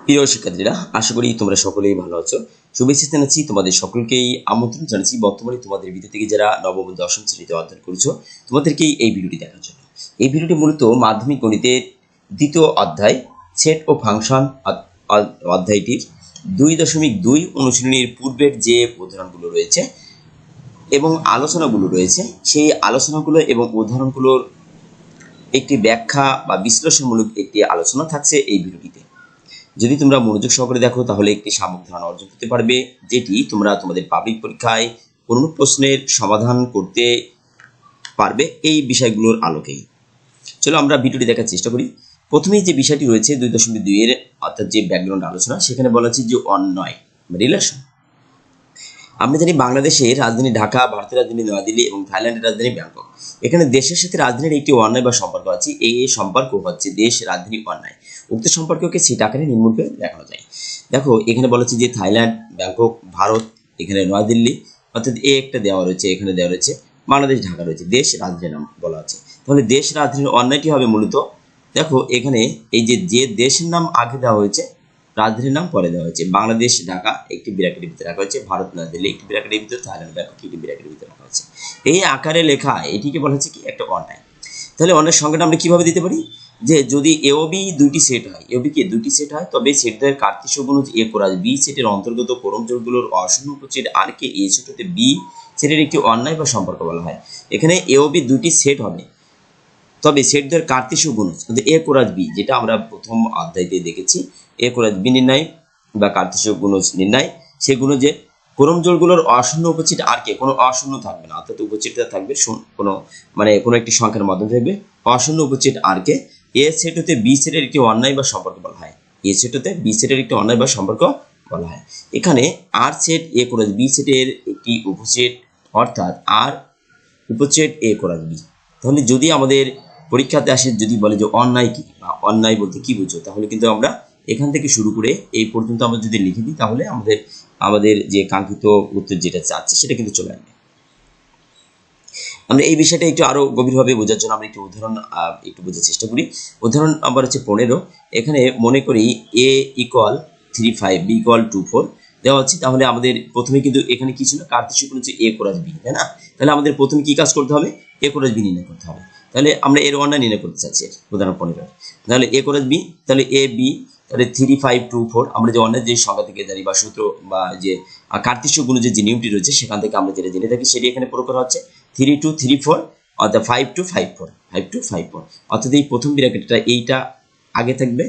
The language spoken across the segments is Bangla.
প্রিয় শিক্ষার্থীরা, আশা করি তোমরা সকলেই ভালো আছো। শুভেচ্ছা জানাচ্ছি তোমাদের সকলকেই, আমন্ত্রণ জানাচ্ছি বর্তমানে তোমাদের ভিতর থেকে যারা নবম ও দশম শ্রেণীতে অধ্যয়ন করছো তোমাদেরকেই এই ভিডিওটি দেখার জন্য। এই ভিডিওটি মূলত মাধ্যমিক গণিতের দ্বিতীয় অধ্যায় সেট ও ফাংশন অধ্যায়টির 2.2 অনুশীলনীর পূর্বের যে উদাহরণগুলো রয়েছে এবং আলোচনাগুলো রয়েছে, সেই আলোচনাগুলো এবং উদাহরণগুলোর একটি ব্যাখ্যা বা বিশ্লেষণমূলক একটি আলোচনা থাকছে এই ভিডিওটিতে। যদি তোমরা মনোযোগ সহকারে দেখো তাহলে একটি সামগ্রিক ধারণা অর্জন করতে পারবে, যেটি তোমরা তোমাদের পাবলিক পরীক্ষায় কোনো প্রশ্নের সমাধান করতে পারবে এই বিষয়গুলোর আলোকেই। চলো আমরা ভিডিওটি দেখার চেষ্টা করি। প্রথমেই যে বিষয়টি রয়েছে 2.2 এর অর্থাৎ যে ব্যাকগ্রাউন্ড আলোচনা, সেখানে বলা হচ্ছে যে অন্যয় রিলেশন। আমরা জানি বাংলাদেশের রাজধানী ঢাকা, ভারতের রাজধানী নয়াদিল্লি এবং থাইল্যান্ডের রাজধানী ব্যাংকক। এখানে দেশের সাথে রাজধানীর একটি অন্যায় বা সম্পর্ক আছে। এই সম্পর্ক হচ্ছে দেশ, রাজধানী, অন্যায়। উক্ত সম্পর্ককে সেট আকারে নিম্নরূপে দেখানো যায়। দেখো এখানে বলা হচ্ছে যে থাইল্যান্ড, ব্যাংকক, ভারত, এখানে নয়াদিল্লি, অর্থাৎ এ একটা দেওয়া রয়েছে, এখানে দেওয়া রয়েছে বাংলাদেশ, ঢাকা রয়েছে, দেশ রাজধানীর নাম বলা আছে। তাহলে দেশ রাজধানীর অন্যায়টি হবে মূলত, দেখো এখানে এই যে দেশের নাম আগে দেওয়া হয়েছে, রাজধানীর নাম পরে দেওয়া হয়েছে। বাংলাদেশ ঢাকা একটি ব্র্যাকেটের ভিতরে রাখা হয়েছে, ভারত নয়াদিল্লি একটি ব্র্যাকেটের ভিতরে, থাইল্যান্ড ব্যাংকক একটি ব্র্যাকেটের ভিতরে রাখা হয়েছে। এই আকারে লেখা এটিকে বলা হচ্ছে কি একটা অন্যায়। তাহলে অন্যায় সংখ্যাটা আমরা কিভাবে দিতে পারি, যে যদি এ ও বি দুইটি সেট হয়, এ ও বি কে দুইটি সেট হয়, তবে সেটদের কার্তিক গুণজ এ কোরাস বি সেটের অন্তর্গত ক্রমজোড়গুলোর অশূন্য উপসেট আর কে এ সেটতে বি সেটের একটি অন্যায় বা সম্পর্ক বলা হয়। এখানে এ ও বি দুইটি সেট হবে, তবে সেটদের কার্তেশীয় গুণজ এ কোরাস বি, যেটা আমরা প্রথম অধ্যায়তে দেখেছি, এ কোরাস বি নির্ণয় বা কার্তেশীয় গুণজ নির্ণয়, সেগুলো যে ক্রমজোড়গুলোর অশূন্য উপসেট আর কে কোনো অশূন্য থাকবে না, অর্থাৎ উপসেটটা থাকবে কোনো একটি সংখ্যার মাধ্যমে থাকবে অশূন্য উপসেট আর কে এ সেট হতে বি সেটের একটি অন্যায় বা সম্পর্ক বলা হয়। এ সেট হতে বি সেটের একটি অন্যায় বা সম্পর্ক বলা হয়। এখানে আর সেট এ কোরাস বি সেটের একটি উপসেট, অর্থাৎ আর উপসেট এ কোরাস বি। তাহলে যদি আমাদের পরীক্ষাতে আসে, যদি বলে যে অন্যায় কি বা অন্যায় বলতে কি বুঝো, তাহলে কিন্তু আমরা এখান থেকে শুরু করে এই পর্যন্ত আমরা যদি লিখে দিই, তাহলে আমাদের যে কাঙ্ক্ষিত উত্তর যেটা চাচ্ছে সেটা কিন্তু চলে আসবে। আমরা এই বিষয়টা একটু আরো গভীরভাবে বোঝার জন্য আমরা একটু উদাহরণ একটু বোঝার চেষ্টা করি। উদাহরণ নাম্বার হচ্ছে 15। এখানে মনে করি a = 3.5, b = 2.4 দেওয়া হচ্ছে। তাহলে আমাদের প্রথমে কিন্তু এখানে কি ছিল, কার্তেশীয় গুণ হচ্ছে a কোরাস b, তাই না? তাহলে আমাদের প্রথমে কি কাজ করতে হবে, a কোরাস b নির্ণয় করতে হবে। তাহলে আমরা এর অন্যায় নির্ণয় করতে চাচ্ছি উদাহরণ 15। তাহলে a কোরাস b, তাহলে a b, তাহলে 3, 5, 2, 4 আমরা যে অন্যায় যে সংখ্যা থেকে জানি বা সূত্র বা যে কার্তেশীয় গুণের যে নিয়মটি রয়েছে সেখান থেকে আমরা যেটা জেনে থাকি সেটি এখানে প্রয়োগ করা হচ্ছে। 3 2 3 4 অর্থাৎ 5 2 5 4, 5 2 5 4, অর্থাৎ এই প্রথম ব্র্যাকেটটা এইটা আগে থাকবে,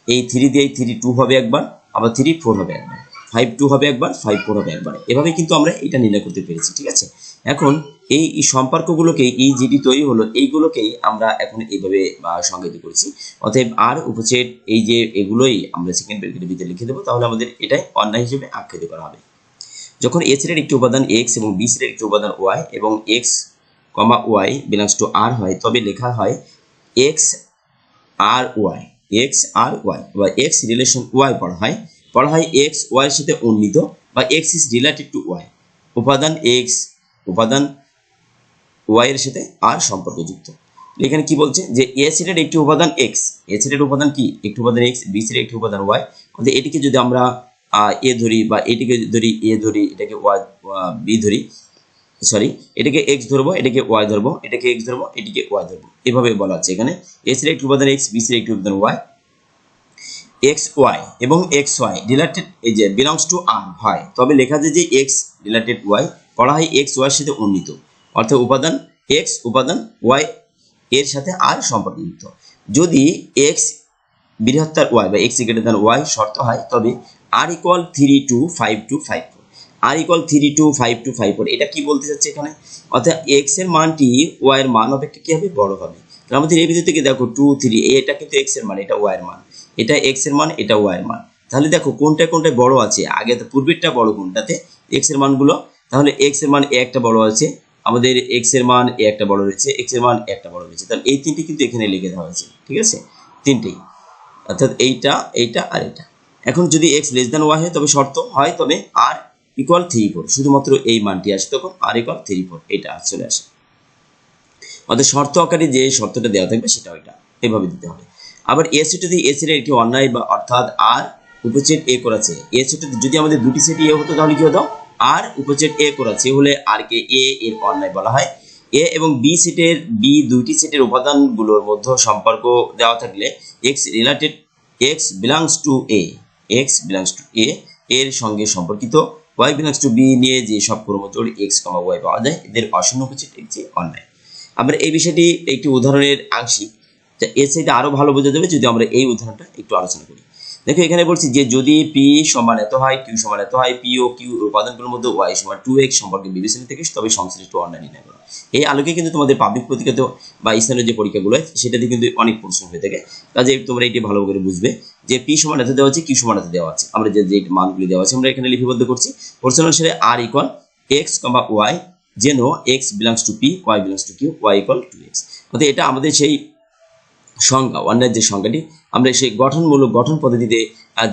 এই 3 দিয়ে 3 2 হবে একবার, আবার 3 4 হবে একবার, 5 2 হবে একবার, 5 4 হবে একবার। এভাবে কিন্তু আমরা এটা নির্ণয় করতে পেরেছি, ঠিক আছে? এখন এই সম্পর্কগুলোকে, এই যেটি তৈরি হলো এইগুলোকেই আমরা এখন এইভাবে সংজ্ঞায়িত করেছি। অতএব আর উপসেট এই যে এগুলোই আমরা সেকেন্ড ব্র্যাকেটের ভিতরে লিখে দেবো, তাহলে আমাদের এটাই অন্যায় হিসেবে আখ্যায়িত করা হবে। যখন এ সেটের একটি উপাদান x এবং বি সেটের একটি উপাদান y এবং x, y belongs to r হয়, তবে লেখা হয় x আর y, x আর y বা x রিলেশন y পড়া হয় x y এর সাথে উন্নীত বা x is related to y। উপাদান x উপাদান y এর সাথে r সম্পর্কযুক্ত। এখানে কি বলছে যে a সেটের একটি উপাদান x, a সেটের উপাদান কি, একটি উপাদান x, b সেটের একটি উপাদান y, অর্থাৎ এটিকে যদি আমরা a ধরি বা এটিকে ধরি a ধরি, এটাকে y b ধরি, সরি এটাকে x ধরবো, এটাকে y ধরবো, এটাকে x ধরবো, এটিকে y ধরবো, এভাবে বলা আছে। এখানে a সেটের একটি উপাদান x, b সেটের একটি উপাদান y, x y এবং x y রিলেটেড এই যে belongs to r হয়, তবে লেখা যায় যে x রিলেটেড y পড়া হয় x y এর সাথে উন্নীত, অর্থাৎ উপাদান x উপাদান y এর সাথে r সম্পর্কযুক্ত। যদি x বৃহত্তর y বা x > y শর্ত হয়, তবে r = 3 2 5 2 5 4, r = 3 2 5 2 5 4। এটা কি বলতে চাচ্ছে এখানে, অর্থাৎ x এর মানটি y এর মান অপেক্ষা কি হবে, বড় হবে। তাহলে আমাদের এই ভিতর থেকে দেখো 2 3, এটা কিন্তু x এর মান, এটা y এর মান, এটা x এর মান, এটা y এর মান। তাহলে দেখো কোনটায় বড় আছে, আগে তো পূর্বেরটা বড় কোনটাতে, x এর মানগুলো। তাহলে x এর মান একটা বড় আছে, আমাদের x এর মান একটা বড় রয়েছে, x এর মান একটা বড় রয়েছে। তাহলে এই তিনটি কিন্তু এখানে লিখে দেওয়া হয়েছে, ঠিক আছে? তিনটেই, অর্থাৎ এইটা এইটা আর এটা। এখন যদি x y হয় তবে শর্ত হয়, তবে r = 3 4, শুধুমাত্র এই মানটি আসে, তখন r = 3 4 এটা চলে আসে। অর্থাৎ শর্ত আকারে যে শর্তটা দেওয়া থাকবে সেটা ওইটা এভাবে দিতে হবে। আবার a সেটের একটি অন্যায় বা অর্থাৎ r উপসেট এ করেছে এর সাথে যদি আমাদের দুটি সেট এ হতো তাহলে কি হতো আর উপসেট এ করেছে হলে আর কে এ এর অন্যায় বলা হয়। এ এবং বি সেটের দুইটি সেটের উপাদানগুলোর মধ্যে সম্পর্ক দেওয়া থাকলে X related X belongs to A X belongs to A এর সঙ্গে সম্পর্কিত ওয়াই বিলংস টু বি নিয়ে যে সব ক্রমজোড় এক্স কমা ওয়াই পাওয়া যায় এদের অশূন্য উপসেট যে অন্যায়। আমরা এই বিষয়টি একটি উদাহরণের আংশিক, এর সাথে আরো ভালো বোঝা যাবে যদি আমরা এই উদাহরণটা একটু আলোচনা করি। দেখো এখানে বলছি যে যদি পি সমান এত হয় কিউ সমান এত হয় পি ও কিউ উপাদানগুলোর মধ্যে ওয়াই সমান 2x সম্পর্কে বিবেচনা থেকে তবে সংশ্লিষ্ট অন্যায় নির্ণয় করো। এই আলোকে কিন্তু তোমাদের পাবলিক পরীক্ষাতে বা স্থানীয় যে পরীক্ষাগুলো হয় সেটাতে কিন্তু অনেক প্রশ্ন হয়ে থাকে, কাজে তোমরা এটি ভালো করে বুঝবে যে পি সমান এত দেওয়া আছে কিউ সমান এত দেওয়া আছে, আমরা যে মানগুলি দেওয়া আছে আমরা এখানে লিপিবদ্ধ করছি। প্রশ্ন অনুসারে R equal x comma Y যেন x belongs to P y belongs to Q y equal 2x। অর্থাৎ এটা আমাদের সেই সংজ্ঞা অন্যায়ের যে সংজ্ঞাটি আমরা সেই গঠনমূলক গঠন পদ্ধতিতে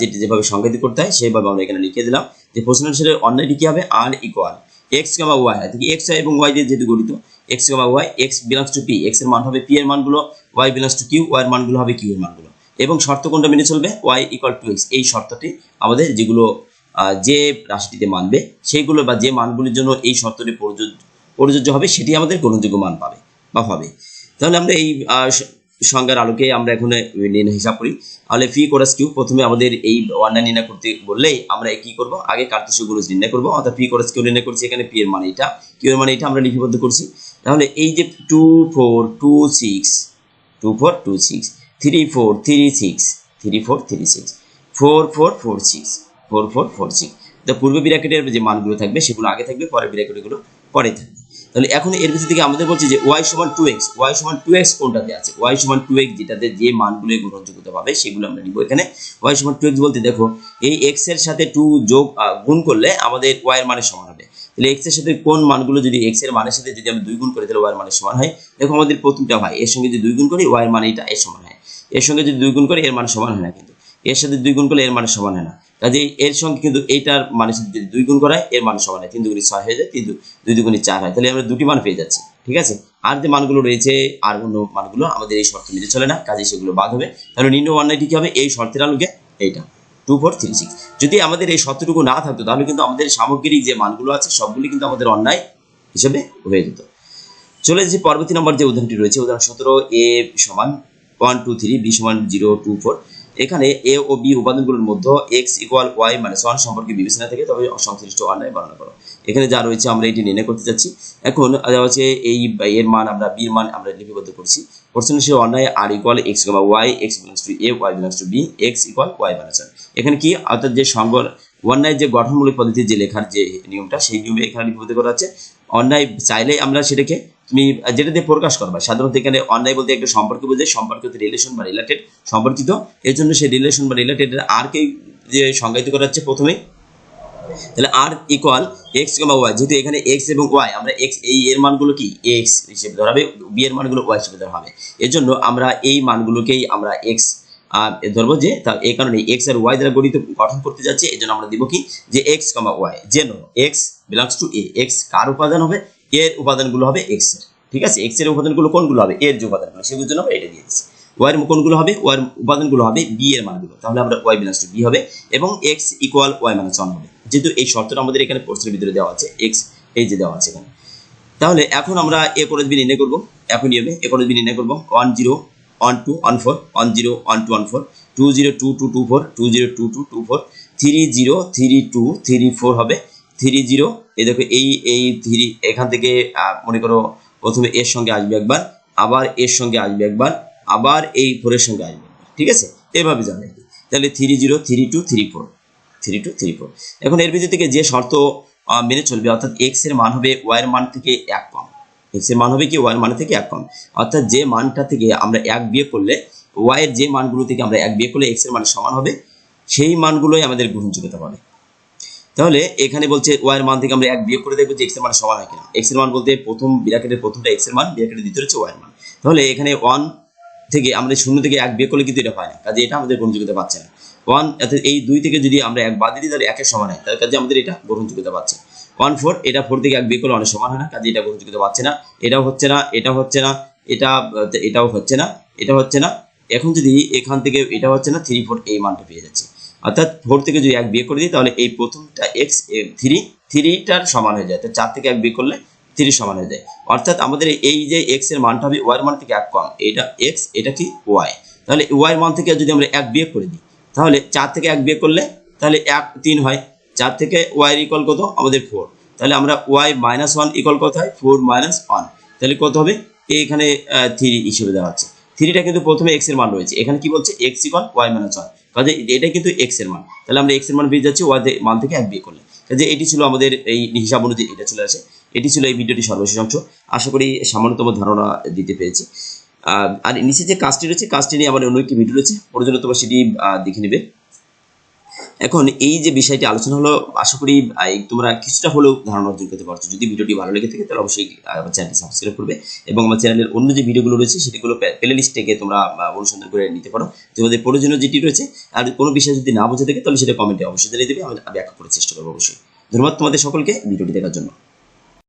যেটি যেভাবে সংজ্ঞায়িত করতে হয় সেইভাবে আমরা এখানে লিখে দিলাম যে প্রশ্ন অনুসারে অন্যায়টি কি হবে R equal x comma y, x এবং ওয়াই দিয়ে যেহেতু গঠিত x comma y x belongs to P x এর মান হবে পি এর মানগুলো, y belongs to Q y এর মানগুলো হবে কিউ এর মানগুলো এবং শর্ত কোনটা মেনে চলবে ওয়াই ইকুয়াল টু এক্স। এই শর্তটি আমাদের যেগুলো যে রাশিটিতে মানবে সেইগুলো বা যে মানগুলির জন্য এই শর্তটি প্রযোজ্য হবে সেটি আমাদের গ্রহণযোগ্য মান পাবে বা হবে। তাহলে আমরা এই সংজ্ঞার আলোকে আমরা এখন হিসাব করি। তাহলে পি কোরাস কিউ প্রথমে আমাদের এই অন্যায় নির্ণয় করতে বললেই আমরা কি করব আগে কার্তেশীয় গুণজ নির্ণয় করব, অর্থাৎ পি কোরাস কিউ নির্ণয় করছি এখানে পি এর মান এটা কিউ এর মান এটা আমরা লিপিবদ্ধ করছি। তাহলে এই যে 2 4 2 6 2 4 2 6 3 4 3 6 3 4 3 6 4 4 4 6 4 4 4 6 তো পূর্ব ব্র্যাকেটের যে মানগুলো থাকবে সেগুলো আগে থাকবে, পরের ব্র্যাকেটগুলো পরে থাকবে। তাহলে এখন এর ভিতর থেকে আমাদের বলছে যে y সমান 2x, y সমান 2x কোনটাতে আছে y সমান 2x যেটাতে যে মানগুলো গ্রহণযোগ্যতা পাবে সেগুলো আমরা নিব এখানে। y সমান 2x বলতে দেখো এই x এর সাথে 2 যোগ গুণ করলে আমাদের y এর মানের সমান হবে। তাহলে x এর সাথে কোন মানগুলো যদি x এর মানের সাথে যদি আমরা 2 গুণ করি তাহলে y এর মানের সমান হয়। দেখো আমাদের প্রথমটা হয় এর সঙ্গে যদি 2 গুণ করি y এর মান এটা এর সমান হয়, এর সঙ্গে যদি 2 গুণ করি এর মান সমান হয় না, কিন্তু এর সাথে 2 গুণ করলে এর মান সমান হয় না, কাজে এর সঙ্গে কিন্তু এইটার মানের সাথে যদি 2 গুণ করা হয় এর মান সমান হয়, 3 দুগুণে 6 হয়ে যায়, 2 দুগুণে 4 হয়, তাহলে আমরা দুটি মান পেয়ে যাচ্ছি। ঠিক আছে, আর যে মানগুলো রয়েছে আর অন্য মানগুলো আমাদের এই শর্ত মেনে চলে না, কাজে সেগুলো বাদ হবে। তাহলে নির্ণয় অন্যায়টি কি হবে এই শর্তের আলোকে এইটা 2 4 3 6। যদি আমাদের এই শর্তটুকু না থাকতো তাহলে কিন্তু আমাদের সামগ্রিক যে মানগুলো আছে সবগুলি কিন্তু আমাদের অন্যায় হিসেবে হয়ে যেত। চলে যে পরবর্তী নম্বর যে উদাহরণটি রয়েছে উদাহরণ 17 a সমান 1 2 3 b সমান 0 2 4। এখানে এ ও বি উপাদানগুলোর মধ্যে x ইকুয়াল ওয়াই মাইনাস 1 সম্পর্কে বিবেচনা থেকে তবে সংশ্লিষ্ট অন্যায় বর্ণনা করো। এখানে যা রয়েছে আমরা এটি নির্ণয় করতে যাচ্ছি। এখন হচ্ছে এই এর মান আমরা বি এর মান আমরা লিপিবদ্ধ করছি। প্রশ্ন সে অন্যায় R equal x comma Y x belongs to a y belongs to b x equal Y minus 1। এখানে কি অর্থাৎ যে অন্যায় যে গঠনমূলক পদ্ধতি যে লেখার যে নিয়মটা সেই নিয়মে এখানে লিপিবদ্ধ করা আছে। অন্যায় চাইলে আমরা সেটাকে তুমি যেটা দিয়ে প্রকাশ করবা, সাধারণত এখানে অন্যায় বলতে একটা সম্পর্ক বোঝায়, সম্পর্কিত রিলেশন বা রিলেটেড সম্পর্কিত, এর জন্য সেই রিলেশন বা রিলেটেড আর কে যে সংজ্ঞায়িত করা হচ্ছে প্রথমেই। তাহলে আর ইকুয়াল এক্স কমা ওয়াই, যেহেতু এখানে এক্স এবং ওয়াই আমরা এক্স এই এর মানগুলো কি এক্স হিসেবে ধরা হবে, বি এর মানগুলো ওয়াই হিসেবে ধরা হবে, এর জন্য আমরা এই মানগুলোকেই আমরা এক্স ধরবো, যে এই কারণে এক্স আর ওয়াই দ্বারা গঠন করতে যাচ্ছে। এই জন্য আমরা দিব কি যে এক্স কমা ওয়াই যেন x belongs to A, X কার উপাদান হবে এর উপাদানগুলো হবে এক্স এর। ঠিক আছে, এক্স এর উপাদানগুলো কোনগুলো হবে এর যে উপাদানগুলো সেগুলোর জন্য আমরা এটা দিয়ে দিচ্ছি। ওয়াই এর কোনগুলো হবে ওয়াই এর উপাদানগুলো হবে বি এর মানগুলো, তাহলে আমরা ওয়াই বিলংস টু বি হবে এবং এক্স ইকুয়াল ওয়াই মাইনাস 1 হবে, যেহেতু এই শর্তটা আমাদের এখানে প্রশ্নের ভিতরে দেওয়া আছে এক্স এই যে দেওয়া আছে এখানে। তাহলে এখন আমরা এ কোরস বি নির্ণয় করব, এখন নিয়মে এ কোরস বি নির্ণয় করব 1 0 1 2 1 4 1 0 1 2 1 4 2 0 2 2 2 4 2 0 2 2 2 4 3 0 3 2 3 4 হবে 3 0। এই দেখো এই 3 এখান থেকে মনে করো প্রথমে এর সঙ্গে আসবে একবার, আবার এর সঙ্গে আসবে একবার, আবার এই 4 এর সঙ্গে আসবে, ঠিক আছে এভাবে যাবে। তাহলে 3 0 3 2 3 4 3 2 3 4। এখন এর ভিতর থেকে যে শর্ত মেনে চলবে, অর্থাৎ x এর মান হবে y এর মান থেকে 1 কম, x এর মান হবে কি y এর মান থেকে 1 কম, অর্থাৎ যে মানটা থেকে আমরা 1 বিয়োগ করলে y এর যে মানগুলো থেকে আমরা 1 বিয়োগ করলে x এর মান সমান হবে সেই মানগুলোই আমাদের গ্রহণযোগ্যতা পাবে। তাহলে এখানে বলছে y এর মান থেকে আমরা 1 বিয়োগ করে দেখব যে x এর মান সমান হয় কিনা। x এর মান বলতে প্রথম ব্র্যাকেটের প্রথমটা x এর মান, ব্র্যাকেটের দ্বিতীয়টা হচ্ছে y এর মান। তাহলে এখানে 1 থেকে আমরা 0 থেকে 1 বিয়োগ করলে কিন্তু এটা হয় না, কাজে এটা আমাদের গ্রহণযোগ্যতা পাচ্ছে না। 1 অর্থাৎ এই 2 থেকে যদি আমরা 1 বাদ দিই তাহলে 1 এর সমান হয়, তার কাজে আমাদের এটা গ্রহণযোগ্যতা পাচ্ছে। 1 4 এটা 4 থেকে 1 বিয়োগ করলে অনেক সমান হয় না, কাজে এটা গ্রহণযোগ্যতা পাচ্ছে না। এটাও হচ্ছে না, এটা হচ্ছে না, এটাও হচ্ছে না, এটা হচ্ছে না। এখন যদি এখান থেকে এটা হচ্ছে না 3 4 এই মানটা পেয়ে যাচ্ছে। অর্থাৎ 4 থেকে যদি 1 বিয়োগ করে দিই তাহলে এই প্রথমটা এক্স 3টার সমান হয়ে যায়। তো 4 থেকে 1 বিয়োগ করলে 3 সমান হয়ে যায়। অর্থাৎ আমাদের এই যে এক্স এর মানটা হবে ওয়াই এর মান থেকে 1 কম, এটা এক্স এটা কি ওয়াই। তাহলে ওয়াই এর মান থেকে যদি আমরা 1 বিয়োগ করে দিই তাহলে 4 থেকে 1 বিয়োগ করলে তাহলে 1 3 হয়। 4 থেকে ওয়াই এর ইকুয়াল কত আমাদের 4। তাহলে আমরা ওয়াই মাইনাস 1 ইকুয়াল কত হয় 4 মাইনাস 1। তাহলে কত হবে এখানে 3 হিসেবে দেওয়া আছে। 3টা কিন্তু প্রথমে এক্স এর মান রয়েছে, এখানে কি বলছে এক্স ইকুয়াল ওয়াই মাইনাস 1, কাজে এটা কিন্তু এক্স এর মান। তাহলে আমরা এক্স এর মান পেয়ে যাচ্ছি ওয়াই মান থেকে 1 বিয়োগ করলে। কাজে এটি ছিল আমাদের এই হিসাব অনুযায়ী এটা চলে আসে। এটি ছিল এই ভিডিওটি সর্বশেষ অংশ। আশা করি সামান্যতম ধারণা দিতে পেরেছি। আর নিচে যে কাজটি রয়েছে কাজটি নিয়ে আমার অন্য একটি ভিডিও রয়েছে, প্রয়োজনে তোমরা সেটি দেখে নেবে। এখন এই যে বিষয়টি আলোচনা হলো, আশা করি তোমরা কিছুটা হলেও ধারণা অর্জন করতে পারছো। যদি ভিডিওটি ভালো লেগে থাকে তাহলে অবশ্যই আমার চ্যানেলটি সাবস্ক্রাইব করবে এবং আমার চ্যানেলের অন্য যে ভিডিওগুলো রয়েছে সেগুলো প্লে লিস্ট থেকে তোমরা অনুসন্ধান করে নিতে পারো। তোমাদের প্রয়োজনীয় যেটি রয়েছে, আর কোনো বিষয় যদি না বুঝে থাকে তাহলে সেটা কমেন্টে অবশ্যই জানিয়ে দেবে, আমি ব্যাখ্যা করার চেষ্টা করবো অবশ্যই। ধন্যবাদ তোমাদের সকলকে ভিডিওটি দেখার জন্য।